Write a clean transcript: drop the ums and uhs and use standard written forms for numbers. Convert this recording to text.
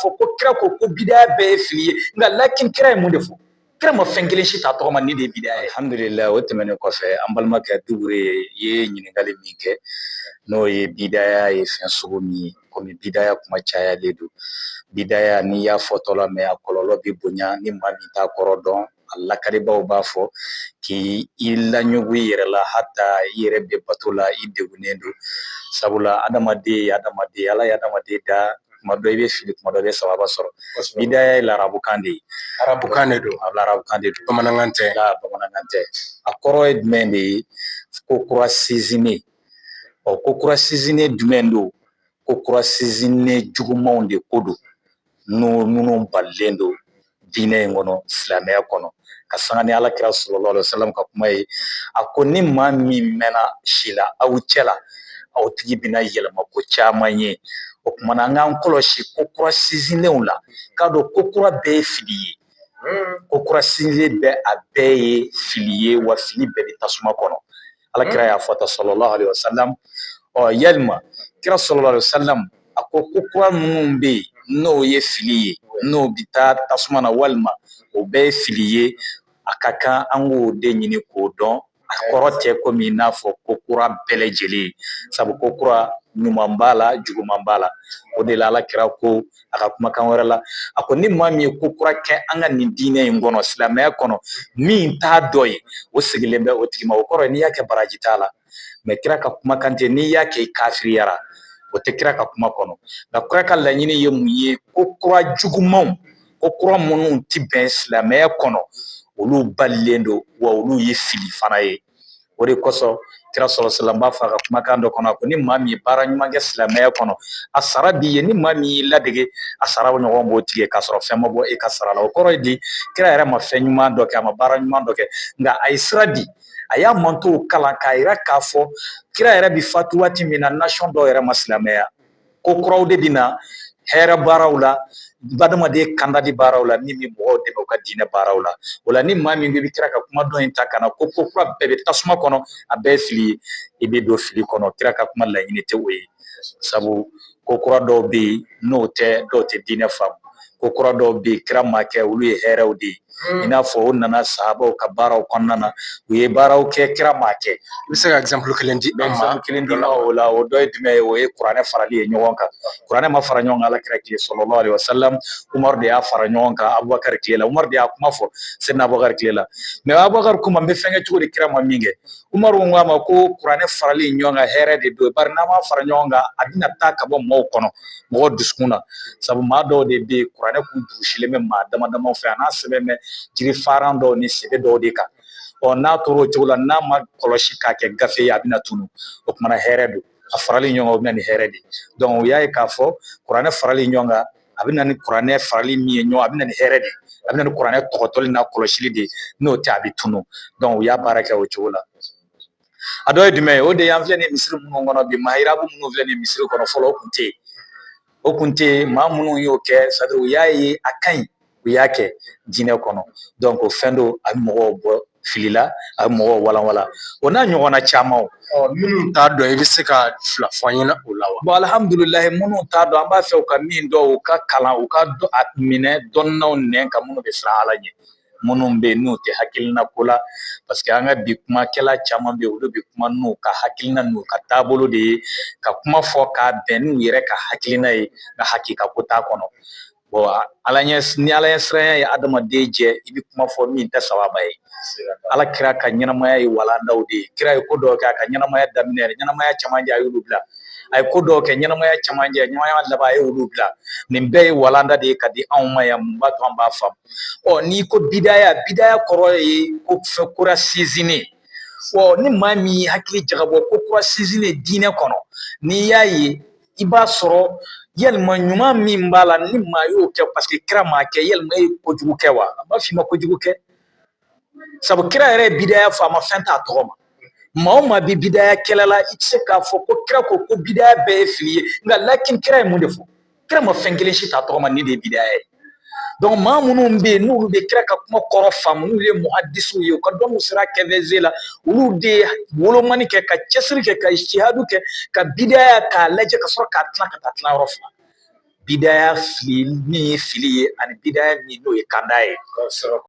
fɔ ko kira ko ko bidaya bɛɛ ye fili ye nka lakin kira ye mun de fɔ kira ma fɛn kelen si ta tɔgɔ ma ni de ye bidaya ye. Alhamdulillah o tɛmɛnen kɔfɛ an balimakɛ Dugure ye ɲininkali min kɛ n'o ye bidaya ye fɛn sugu min ye komi bidaya kuma cayalen don bidaya n'i y'a fɔtɔ la mɛ a kɔlɔlɔ bɛ bonya ni maa min t'a kɔrɔ dɔn a lakaribaw b'a fɔ k'i laɲugu i yɛrɛ la hata i yɛrɛ bɛ bato la i degunnen don sabula adamaden ala ye adamaden da kuma dɔ i bɛ fili kuma dɔ i bɛ sababa sɔrɔ bidaya ye larabukan de ye arabukan de don larabukan de don bamanankan tɛ a kɔrɔ ye jumɛn de ye ko kura sinsinnen ko kura sinsinnen jumɛn don ko kura sinsinnen jugumanw de ko don minnu balilen don diinɛ in kɔnɔ silamɛya kɔnɔ ka sanga ni alakira sallallahu alaihi wasallam ka kuma ye a ko ni maa min mɛnna si la aw cɛla aw tigi bɛna yɛlɛma ko caman ye o kuma na an k'an kɔlɔsi ko kura sinsinnenw la k'a dɔn ko kura bɛɛ ye fili ye ko kura sinsinnen bɛɛ a bɛɛ ye fili ye wa fili bɛɛ bɛ tasuma kɔnɔ alakira y'a fɔ ta sallallahu alaihi wasallam yalima kira sallallahu alaihi wasallam a ko kura minnu bɛ yen n'o ye fili ye n'o bɛ taa tasuma na walima o bɛɛ ye fili ye a ka kan an k'o de ɲini k'o dɔn a kɔrɔ tɛ komi i n'a fɔ ko kura bɛɛ lajɛlen sabu ko kura ɲuman b'a la juguman b'a la o de la alakira ko a ka kumakan wɛrɛ la a ko ni maa min ye ko kura kɛ an ka nin diinɛ in kɔnɔ silamɛya kɔnɔ min t'a dɔ ye o sigilen bɛ o tigi ma o kɔrɔ ye n'i y'a kɛ baraji t'a la mɛ kira ka kumakan tɛ n'i y'a kɛ i kafiriyara o tɛ kira ka kuma kɔnɔ nka kira ka laɲini ye mun ye ko kura jugumanw ko kura minnu tɛ bɛn silamɛya kɔnɔ olu balilen don wa olu ye fili fana ye o de kosɔn kira sallallahu b'a fɔ a ka kumakan dɔ kɔnɔ ko ni maa min ye baara ɲuman kɛ silamɛya kɔnɔ a sara b'i ye ni maa min y'i ladege a sara ɲɔgɔn b'o tigɛ k'a sɔrɔ fɛn ma bɔ e ka sara la o kɔrɔ ye di kira yɛrɛ ma fɛn ɲuman dɔ kɛ a ma baara ɲuman dɔ kɛ nka a ye sira di a y'a mantow kalan k'a yira k'a fɔ kira yɛrɛ bɛ fatu waati min na nation dɔw yɛrɛ ma silamɛya ko kuraw de bɛ na hɛrɛ baaraw la adamaden kanda di baaraw la min bɛ mɔgɔw dɛmɛ u ka diinɛ baaraw la o la ni maa min bɛ kira ka kuma dɔn in ta ka na ko kura bɛɛ bɛ tasuma kɔnɔ a bɛɛ ye fili ye i bɛ don fili kɔnɔ kira ka kuma laɲini tɛ o ye sabu ko kura dɔw bɛ yen n'o tɛ dɔw tɛ diinɛ faamu ko kura dɔw bɛ yen kira ma kɛ olu ye hɛrɛw de ye i n'a fɔ o nana sahabaw ka baaraw kɔnɔna na u ye baaraw kɛ kira ma kɛ i bɛ se ka exemple kelen di an ma kelen di o la o dɔ ye jumɛn ye o ye kuranɛ farali ye ɲɔgɔn kan kuranɛ ma fara ɲɔgɔn kan alakira tile sallallahu alaihi wasallam Umaru de y'a fara ɲɔgɔn kan Abubakar tile la Umaru de y'a kuma fɔ Sɛdina Abubakar tile la mais Abubakar ko ma n bɛ fɛn kɛ cogo di kira ma min kɛ Umaru ko a ma ko kuranɛ farali ɲɔgɔn kan hɛrɛ de don bari n'an ma fara ɲɔgɔn kan a bɛna taa ka bɔ mɔgɔw kɔnɔ mɔgɔ dusukun na sabu maa dɔw de bɛ yen kuranɛ kun durusilen bɛ maa dama damaw fɛ a n'a sɛbɛn bɛ jiri faran dɔw ni sɛbɛ dɔw de kan n'a tora o cogo la n'a ma kɔlɔsi k'a kɛ gafe ye a bɛna tunu o kumana hɛrɛ don a farali ɲɔgɔn kan o bɛna ni hɛrɛ de donc u y'a ye k'a fɔ kuranɛ farali ɲɔgɔn kan a bɛna ni kuranɛ farali min ye ɲɔgɔn a bɛna ni hɛrɛ de a bɛna ni kuranɛ tɔgɔtɔli n'a kɔlɔsili de n'o tɛ a bɛ tunu donc u y'a baara kɛ o cogo la a dɔ ye jumɛn ye o de y'an filɛ ni misiri minnu kɔnɔ bi mahirabu minnu filɛ ni misiri kɔnɔ fɔlɔ o kun tɛ yen maa minnu y'o kɛ c'est-à-dire u y'a ye a ka ɲi u y'a kɛ diinɛ kɔnɔ donc o fɛn don a bɛ mɔgɔw bɔ fili la a bɛ mɔgɔw walanwalan o n'a ɲɔgɔnna camanw minnu t'a dɔn i bɛ se ka fila fɔ an ɲɛna o la wa bon alhamdulilayi minnu t'a dɔn an b'a fɛ u ka min dɔn u ka kalan u ka a minɛ dɔnnaw nɛn ka minnu bɛ siran Ala ɲɛ minnu bɛ yen n'u tɛ hakilina ko la parce que an ka bi kumakɛla caman bɛ yen olu bɛ kuma n'u ka hakilina n'u ka taabolo de ye ka kuma fɔ k'a bɛn n'u yɛrɛ ka hakilina ye nka hakika ko t'a kɔnɔ bon ni Ala ɲɛ siranya ye adamaden jɛ i bɛ kuma fɔ min tɛ sababa ye Ala kira ka ɲɛnamaya ye walandaw de ye kira ye ko dɔw kɛ a ka ɲɛnamaya daminɛ ɲɛnamaya camancɛ a y'olu bila a ye ko dɔw kɛ ɲɛnamaya camancɛ ɲɛnamaya laban a ye olu bila nin bɛɛ ye walanda de ye ka di anw ma yan mun b'a to an b'a faamu n'i ko bidaya kɔrɔ ye ko fɛn kura sinsinnen ni maa min y'i hakili jagabɔ ko kura sinsinnen diinɛ kɔnɔ n'i y'a ye i b'a sɔrɔ yalima ɲuman min b'a la ni maa y'o kɛ parce que kira m'a kɛ yalima e ye kojugu kɛ wa a b'a f'i ma kojugu kɛ sabu kira yɛrɛ ye bidaya fɔ a ma fɛn t'a tɔgɔ ma maa o maa bɛ bidaya kɛlɛ la i tɛ se k'a fɔ ko kira ko bidaya bɛɛ ye fili ye nka lakin kira ye mun de fɔ kira ma fɛn kelen si t'a tɔgɔ ma ni de ye bidaya ye donc maa minnu bɛ yen n'olu bɛ kira ka kuma kɔrɔ faamu n'olu ye muhadisiw ye u ka dɔnniw sira kɛnfɛnze la olu de ye wolomani kɛ ka cɛsiri kɛ ka ijtihadu kɛ ka bidaya k'a lajɛ ka sɔrɔ k'a tilan ka taa tilan yɔrɔ fila bidaya fili min ye fili ye ani bidaya min n'o ye kanda ye